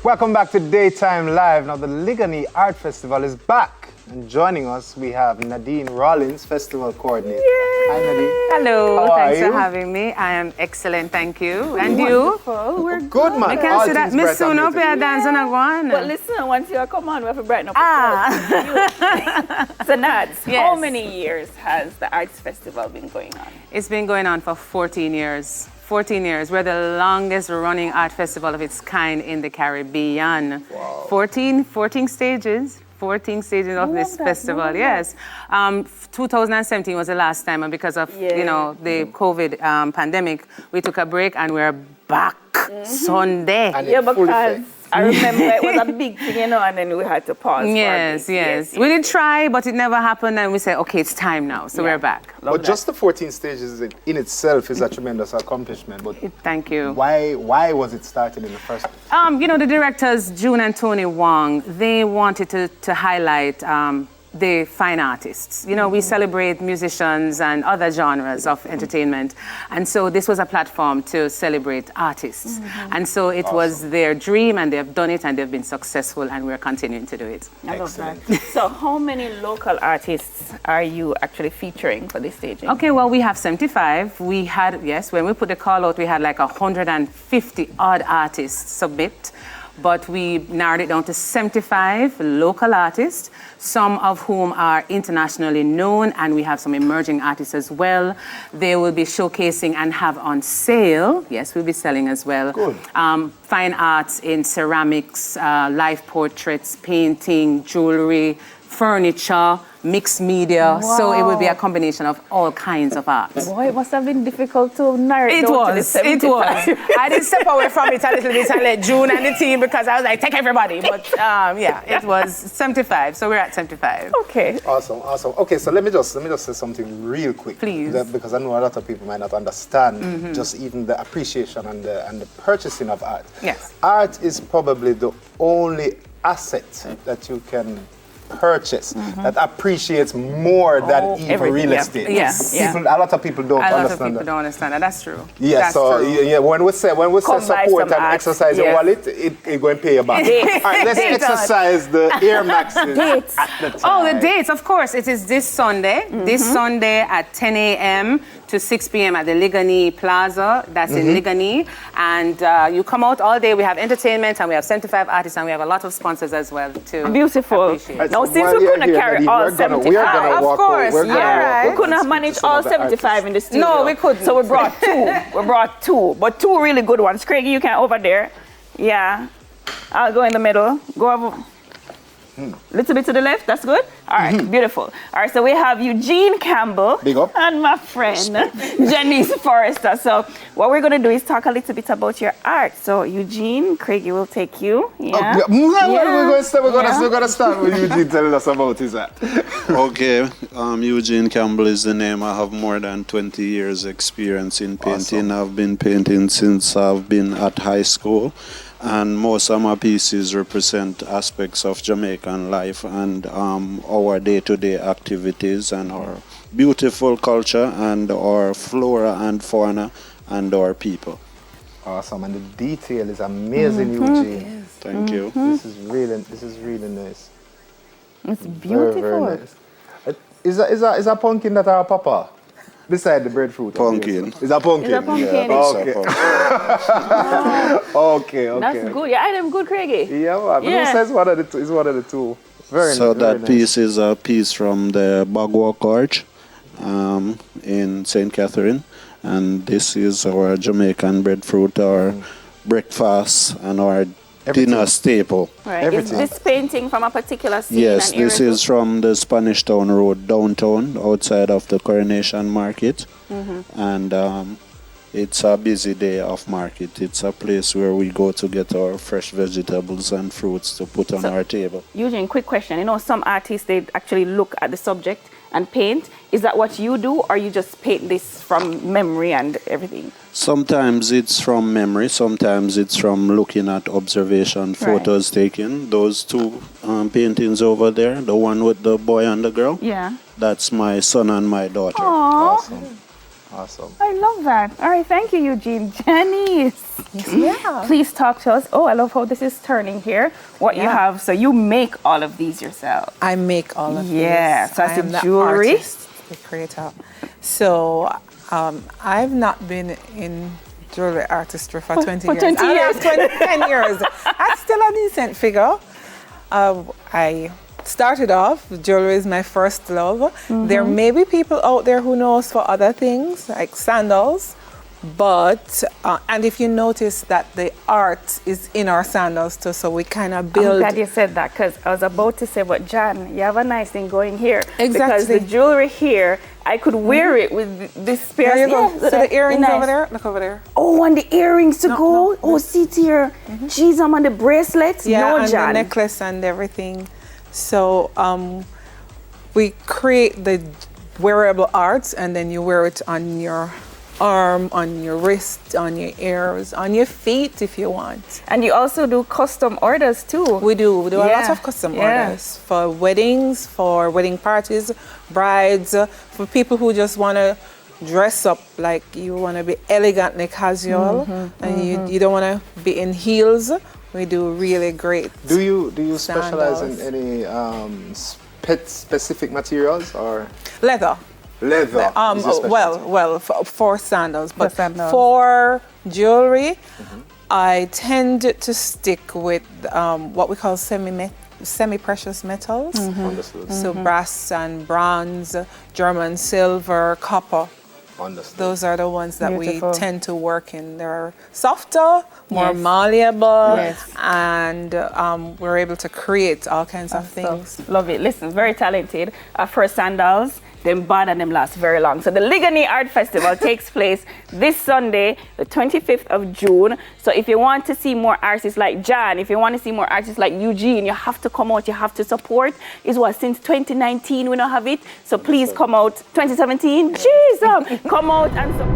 Welcome back to Daytime Live. Now the Liguanea Art Festival is back. And joining us, we have Nadean Rawlins, Festival Coordinator. Yay. Hi, Nadean. Hello, thanks you? for having me. I am excellent, thank you. And Wonderful. you? We're Good, man. I can see that. Miss soon up here dancing a one. But listen, once you come on, we have to brighten up. So Nads, Yes. how many years has the Arts Festival been going on? It's been going on for 14 years. 14 years. We're the longest running art festival of its kind in the Caribbean. Wow. 14 stages. 14 stages of this festival, yes. 2017 was the last time, and because of the COVID pandemic, we took a break and we're back Sunday. And Yeah, in full because effect. I remember it was a big thing, and then we had to pause. Yes, for a bit. yes. We did try, but it never happened, and we said, okay, it's time now, so we're back. But just the 14 stages in itself is a tremendous accomplishment. But Thank you. why was it started in the first place? The directors, June and Tony Wong, they wanted to highlight the fine artists. We celebrate musicians and other genres of entertainment. And so this was a platform to celebrate artists. And so it was their dream, and they've done it, and they've been successful, and we're continuing to do it. I love that. So how many local artists are you actually featuring for this staging? Okay, well, we have 75. We had, when we put the call out, we had like 150 odd artists submit. But we narrowed it down to 75 local artists, some of whom are internationally known, and we have some emerging artists as well. They will be showcasing and have on sale, we'll be selling as well. Good. Fine arts in ceramics, live portraits, painting, jewelry, furniture, mixed media. Wow. So it will be a combination of all kinds of art. Boy, it must have been difficult to narrow it It down to the was. 75. I did step away from it a little bit and let June and the team, because I was like, take everybody. But it was 75. So we're at 75. Okay. Awesome. Okay, so let me just say something real quick. Please. Because I know a lot of people might not understand just even the appreciation and the purchasing of art. Yes. Art is probably the only asset that you can purchase that appreciates more than even everything, real yeah. estate. Yes. A lot of people don't A lot of understand people that. don't understand that. That's true. Yeah, That's so true. when we say Come buy support some and art. exercise your Yes. wallet, it going to pay you back. Dates. All right, let's Dates. exercise the ear maxes Dates. at the time. Oh, the dates, of course. It is this Sunday. This Sunday at 10 a.m. to 6 p.m. at the Liguanea Plaza. That's in Liguanea. And you come out all day. We have entertainment, and we have 75 artists, and we have a lot of sponsors as well too. Beautiful. Appreciate it. Now, So since while we you're couldn't here, carry Nadean, all we are 75, gonna Of walk course, out. We're gonna yeah. walk we out couldn't and have speak to managed some all of the 75 artists. in the studio. No, we couldn't. So we brought two. We brought two, but two really good ones. Craigie, you can over there. Yeah. I'll go in the middle. Go over. Little bit to the left. That's good. All right, beautiful. All right, so we have Eugene Campbell Big up. and my friend Janice Forrester. So what we're going to do is talk a little bit about your art. So Eugene, Craigie will take you. Yeah. We're going to start with Eugene telling us about his art. Okay, Eugene Campbell is the name. I have more than 20 years experience in painting. Awesome. I've been painting since I've been at high school, and most of my pieces represent aspects of Jamaican life and our day-to-day activities and our beautiful culture and our flora and fauna and our people. Awesome, and the detail is amazing, Eugene. Thank you. This is really nice. It's Very, beautiful. very nice. Is a pumpkin that our papa? Beside the breadfruit. Pumpkin. Is a pumpkin. It's a pumpkin. Okay. That's good. Yeah, I am good, Craigie. Yeah, man. Yeah. It's one of the two. Very So nice. very that nice. piece is a piece from the Bagwalk Arch in St. Catherine, and this is our Jamaican breadfruit, our breakfast, and our dinner staple. Right. Everything. Is this painting from a particular scene? Yes, and this area? is from the Spanish Town Road downtown, outside of the Coronation Market, and it's a busy day of market. It's a place where we go to get our fresh vegetables and fruits to put on our table. Eugene, quick question. Some artists, they actually look at the subject and paint. Is that what you do, or you just paint this from memory and everything? Sometimes it's from memory, sometimes it's from looking at observation photos taken. Those two paintings over there, the one with the boy and the girl, Yeah. that's my son and my daughter. Aww. Awesome. I love that. All right, thank you, Eugene. Janice. Yes, yeah. Please talk to us. Oh, I love how this is turning here. What you have, so you make all of these yourself. I make all of these. Yeah, so I that's am the jewelry. artist, the creator. So I've not been in jewelry artistry for 20 years. 20 years. 10 years. That's still a decent figure. I started off, jewelry is my first love. There may be people out there who know us for other things, like sandals. But, and if you notice that the art is in our sandals too, so we kind of build. I'm glad you said that, because I was about to say, but John, you have a nice thing going here. Exactly. Because the jewelry here, I could wear it with this pair. There you go. Yeah, So the earrings nice. over there, look over there. Oh, and the earrings to No, go. no. Oh, see to your, geez, I'm on the bracelets. Yeah, no, and John. the necklace and everything. So we create the wearable arts, and then you wear it on your arm, on your wrist, on your ears, on your feet if you want. And you also do custom orders too. We do a lot Yeah. of custom Yeah. orders for weddings, for wedding parties, brides, for people who just want to dress up, like you want to be elegantly casual and you don't want to be in heels. We do really great. Do you specialize in sandals. any specific materials or Leather. leather? is your specialty? Well, for sandals, but sandals. for jewelry, I tend to stick with what we call semi-precious metals. Understood. So brass and bronze, German silver, copper. Understood. Those are the ones that Beautiful. we tend to work in. They're softer, more Yes. malleable, Yes. and we're able to create all kinds of things. Love it. Listen, very talented. For sandals, them bad and them last very long. So the Liguanea Art Festival takes place this Sunday, the 25th of June. So if you want to see more artists like John, if you want to see more artists like Eugene, you have to come out, you have to support. It's what, since 2019 we don't have it. So please come out. 2017? Jeez, come out and support.